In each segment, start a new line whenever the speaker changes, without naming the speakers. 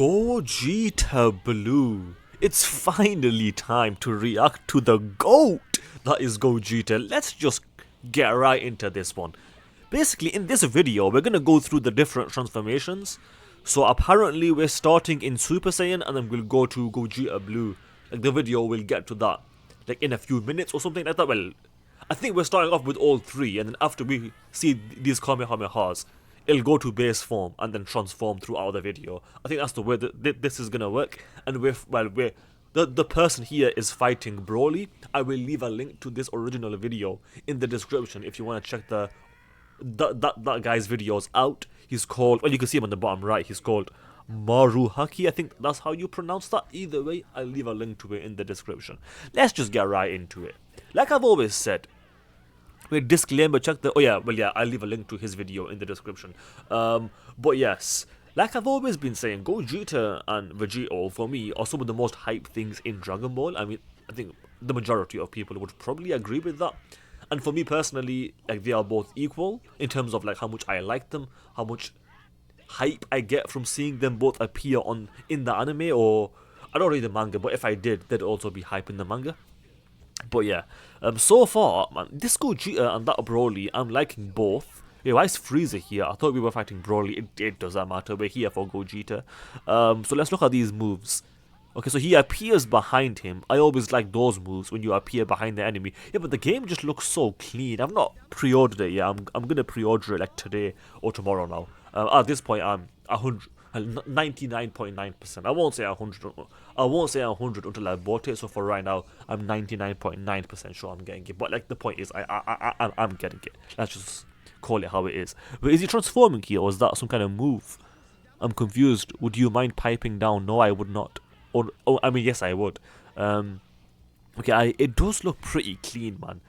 Gogeta Blue. It's finally time to react to the GOAT that is Gogeta. Let's just get right into this one. Basically, in this video, we're going to go through the different transformations. So apparently we're starting in Super Saiyan and then we'll go to Gogeta Blue. Like the video will get to that like in a few minutes or something like that. Well, I think we're starting off with all three, and then after we see these Kamehamehas, it'll go to base form and then transform throughout the video. I think that's the way that this is gonna work. And the person here is fighting Broly. I will leave a link to this original video in the description if you want to check that guy's videos out. He's called, well, you can see him on the bottom right, he's called Maruhaki. I think that's how you pronounce that. Either way, I'll leave a link to it in the description. Let's just get right into it. Like I've always said, wait, disclaimer, check the, I'll leave a link to his video in the description. But yes, like I've always been saying, Gogeta and Vegito, for me, are some of the most hype things in Dragon Ball. I mean, I think the majority of people would probably agree with that. And for me personally, like, they are both equal in terms of like how much I like them, how much hype I get from seeing them both appear in the anime. Or I don't read the manga, but if I did, there'd also be hype in the manga. But yeah, so far, man, this Gogeta and that Broly, I'm liking both. Yeah, why is Frieza here? I thought we were fighting Broly. It doesn't matter. We're here for Gogeta. So let's look at these moves. Okay, so he appears behind him. I always like those moves when you appear behind the enemy. Yeah, but the game just looks so clean. I've not pre-ordered it yet. I'm gonna pre-order it like today or tomorrow now. At this point, I'm 99.9%. I won't say 100. I won't say 100 until I bought it. So for right now, I'm 99.9% sure I'm getting it. But like the point is, I'm getting it. Let's just call it how it is. But is he transforming here, or is that some kind of move? I'm confused. Would you mind piping down? No, I would not. I mean, yes, I would. Okay, it does look pretty clean, man.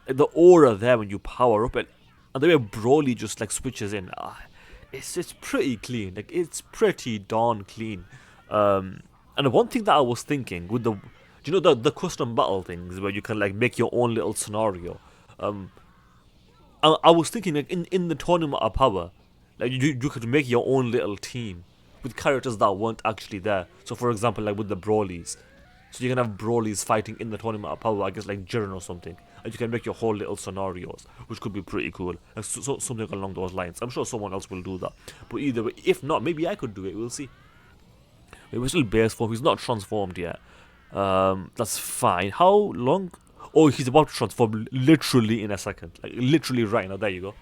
The aura there when you power up it, and the way Broly just like switches in, it's pretty clean. Like, it's pretty darn clean. And the one thing that I was thinking with the custom battle things where you can like make your own little scenario. I was thinking like in the tournament of power, like you could make your own little team with characters that weren't actually there. So for example, like with the Brolys, so you can have Brolys fighting in the tournament of power, I guess like Jiren or something, and you can make your whole little scenarios, which could be pretty cool. Like, so something along those lines. I'm sure someone else will do that. But either way, if not, maybe I could do it. We'll see. We're still base form. He's not transformed yet. That's fine. How long? Oh, he's about to transform literally in a second. Like literally right now. There you go.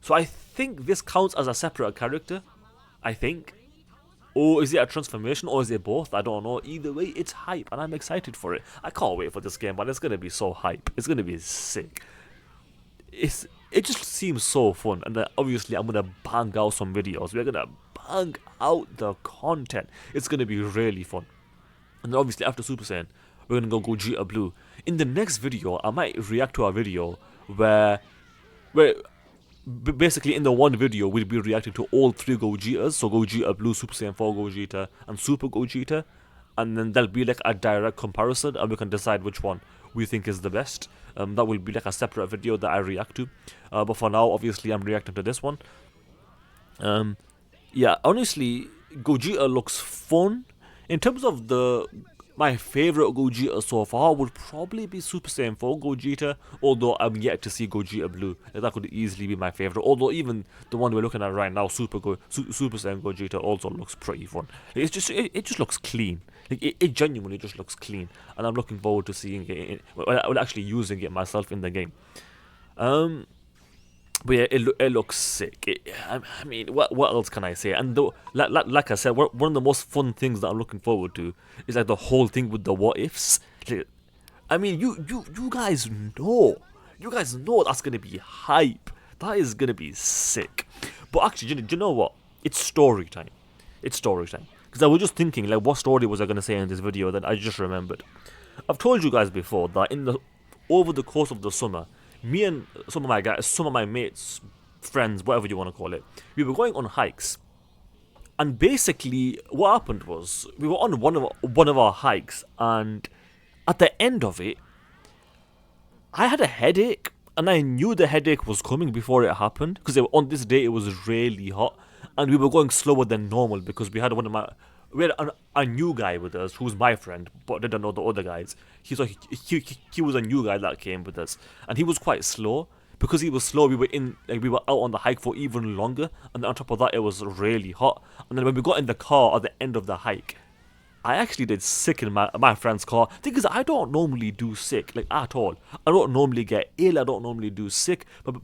So I think this counts as a separate character. I think. Or is it a transformation, or is it both? I don't know. Either way, it's hype, and I'm excited for it. I can't wait for this game, man. It's gonna be so hype. It's gonna be sick. It just seems so fun, and obviously I'm gonna bang out some videos. We're gonna bang out the content. It's gonna be really fun. And then obviously after Super Saiyan, we're gonna go Gogeta Blue. In the next video, I might react to a video where basically in the one video we'll be reacting to all three Gogetas, so Gogeta Blue, Super Saiyan 4 Gogeta, and Super Gogeta, and then there'll be like a direct comparison, and we can decide which one we think is the best. That will be like a separate video that I react to, but for now, obviously, I'm reacting to this one. Yeah, honestly, Gogeta looks fun. In terms of my favorite Gogeta so far would probably be Super Saiyan 4 Gogeta, although I'm yet to see Gogeta Blue. That could easily be my favorite, although even the one we're looking at right now, Super Saiyan Gogeta, also looks pretty fun. It just looks clean. Like, it genuinely just looks clean, and I'm looking forward to seeing it, actually using it myself in the game. But yeah, it looks sick. I mean, what else can I say? And like I said, one of the most fun things that I'm looking forward to is like the whole thing with the what ifs. I mean, you guys know that's gonna be hype. That is gonna be sick. But actually, do you know what? It's story time. It's story time. Because I was just thinking, like, what story was I gonna say in this video? Then I just remembered. I've told you guys before that over the course of the summer, me and some of my guys, some of my mates, friends, whatever you want to call it, we were going on hikes. And basically, what happened was, we were on one of our hikes, and at the end of it, I had a headache, and I knew the headache was coming before it happened, because on this day it was really hot, and we were going slower than normal because we had a new guy with us who's my friend, but didn't know the other guys. He was a new guy that came with us, and he was quite slow. Because he was slow, we were out on the hike for even longer, and then on top of that, it was really hot. And then when we got in the car at the end of the hike, I actually did sick in my friend's car. Thing is, I don't normally do sick, like, at all. I don't normally get ill, I don't normally do sick, but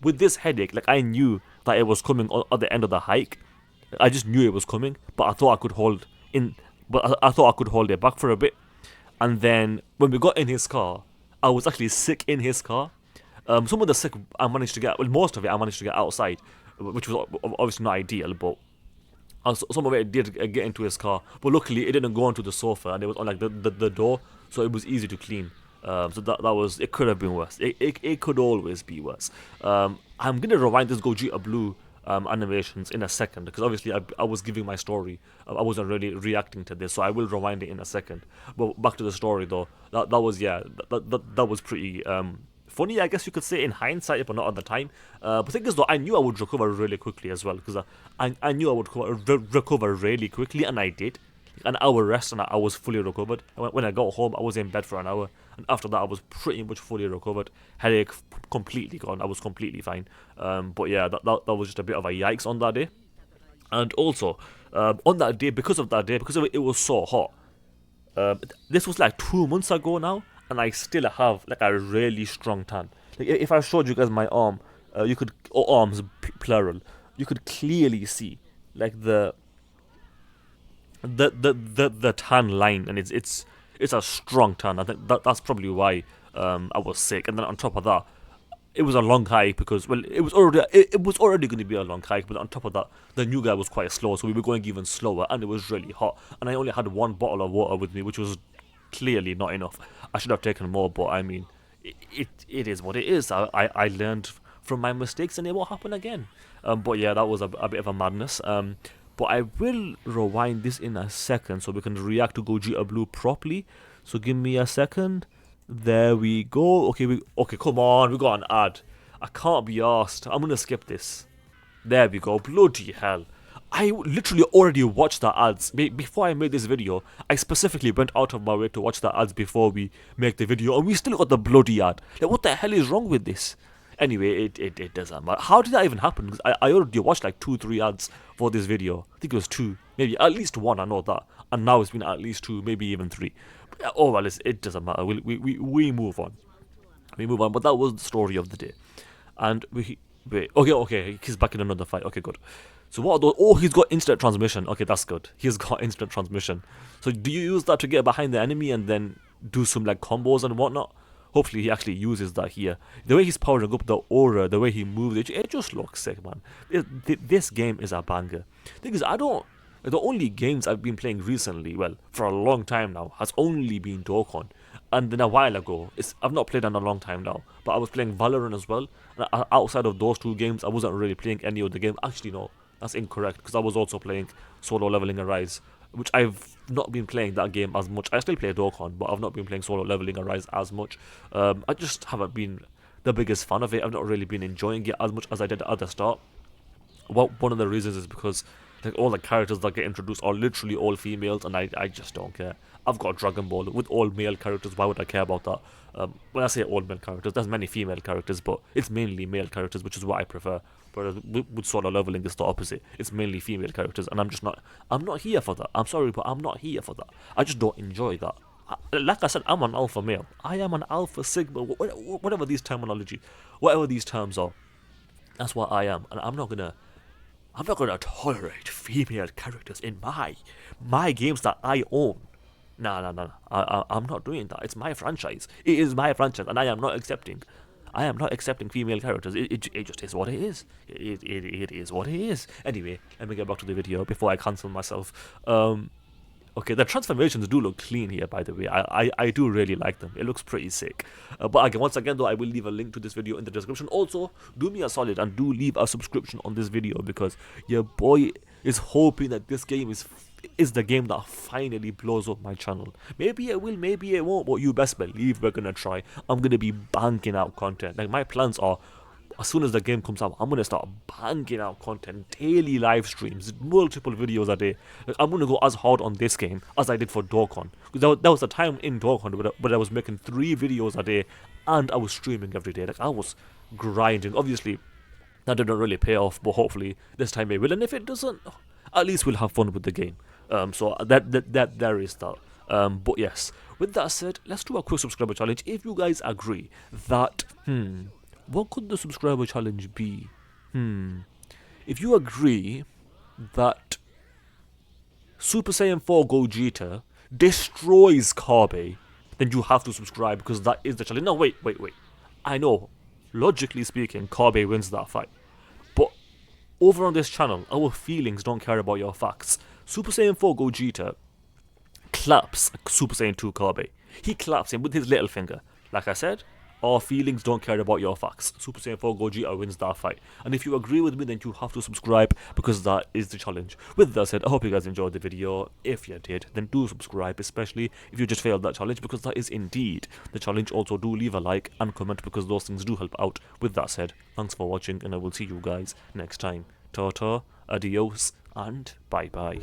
with this headache, like, I knew that it was coming at the end of the hike. I just knew it was coming, but I thought I could hold it back for a bit. And then, when we got in his car, I was actually sick in his car. Some of the sick I managed to get, well, most of it I managed to get outside, which was obviously not ideal, but some of it did get into his car. But luckily, it didn't go onto the sofa, and it was on like the door, so it was easy to clean. So that was, it could have been worse. It could always be worse. I'm gonna rewind this Gogeta Blue animations in a second, because obviously I was giving my story. I wasn't really reacting to this, so I will rewind it in a second. But back to the story though, that was pretty funny, I guess you could say, in hindsight, but not at the time. But the thing is though, I knew I would recover really quickly as well, because I knew I would recover really quickly, and I did. An hour rest and I was fully recovered. When I got home, I was in bed for an hour, and after that I was pretty much fully recovered. Headache completely gone. I was completely fine. But yeah, that was just a bit of a yikes on that day. And also, on that day, because of it was so hot. This was like 2 months ago now, and I still have like a really strong tan. Like, if I showed you guys my arm, you could, or arms plural, you could clearly see like the tan line, and it's a strong tan. I think that's probably why I was sick. And then on top of that, it was a long hike because, well, it was already going to be a long hike, but on top of that, the new guy was quite slow, so we were going even slower, and it was really hot, and I only had one bottle of water with me, which was clearly not enough. I should have taken more, but I mean, it is what it is. I learned from my mistakes, and it won't happen again. But yeah, that was a bit of a madness. But I will rewind this in a second so we can react to Gogeta Blue properly. So give me a second. There we go. Okay, come on, we got an ad. I can't be arsed. I'm gonna skip this. There we go. Bloody hell. I literally already watched the ads. Before I made this video, I specifically went out of my way to watch the ads before we make the video, and we still got the bloody ad. Like, what the hell is wrong with this? Anyway, it doesn't matter. How did that even happen? Because I already watched like 2-3 ads for this video. I think it was 2. Maybe at least 1, I know that. And now it's been at least 2, maybe even 3. But, oh well, it doesn't matter. We move on. We move on. But that was the story of the day. And wait. Okay, he's back in another fight. Okay, good. So what are those? Oh, he's got instant transmission. Okay, that's good. He's got instant transmission. So do you use that to get behind the enemy and then do some like combos and whatnot? Hopefully he actually uses that here. The way he's powering up the aura, the way he moves, it just looks sick, man. This game is a banger. Thing is, the only games I've been playing recently, well, for a long time now, has only been Dokkan. And then a while ago, I've not played in a long time now, but I was playing Valorant as well. And outside of those 2 games, I wasn't really playing any of the game. Actually, no, that's incorrect, because I was also playing Solo Leveling Arise, which I've not been playing that game as much. I still play Dokkan, but I've not been playing Solo Leveling Arise as much. I just haven't been the biggest fan of it. I've not really been enjoying it as much as I did at the start. One of the reasons is because like all the characters that get introduced are literally all females, and I just don't care. I've got Dragon Ball with all male characters. Why would I care about that? When I say all male characters, there's many female characters, but it's mainly male characters, which is what I prefer. But with Solo Leveling, it's the opposite. It's mainly female characters, and I'm not here for that. I'm sorry, but I'm not here for that. I just don't enjoy that. Like I said, I'm an alpha male. I am an alpha sigma, whatever these terms are. That's what I am, and I'm not gonna tolerate female characters in my games that I own. No. I'm not doing that. It's my franchise. It is my franchise, and I am not accepting female characters. It just is what it is. It is what it is. Anyway, let me get back to the video before I cancel myself. Okay, the transformations do look clean here, by the way. I do really like them. It looks pretty sick. But again, once again, though, I will leave a link to this video in the description. Also, do me a solid and do leave a subscription on this video, because your boy is hoping that this game is the game that finally blows up my channel. Maybe it will, maybe it won't, but you best believe we're gonna try. I'm gonna be banking out content. Like, my plans are as soon as the game comes out, I'm gonna start banging out content, daily live streams, multiple videos a day. Like, I'm gonna go as hard on this game as I did for Dokkan. Because that was a time in Dokkan where I was making 3 videos a day and I was streaming every day. Like, I was grinding. Obviously, that didn't really pay off, but hopefully this time it will. And if it doesn't, at least we'll have fun with the game. So that there is that. But yes, with that said, let's do a quick subscriber challenge. If you guys agree that, what could the subscriber challenge be? If you agree that Super Saiyan 4 Gogeta destroys Kabe, then you have to subscribe because that is the challenge. No, wait. I know, logically speaking, Kabe wins that fight. But over on this channel, our feelings don't care about your facts. Super Saiyan 4 Gogeta claps Super Saiyan 2 Kabe. He claps him with his little finger. Like I said, our feelings don't care about your facts. Super Saiyan 4 Gogeta wins that fight. And if you agree with me, then you have to subscribe because that is the challenge. With that said, I hope you guys enjoyed the video. If you did, then do subscribe, especially if you just failed that challenge, because that is indeed the challenge. Also, do leave a like and comment because those things do help out. With that said, thanks for watching and I will see you guys next time. Ta-ta, adios, and bye-bye.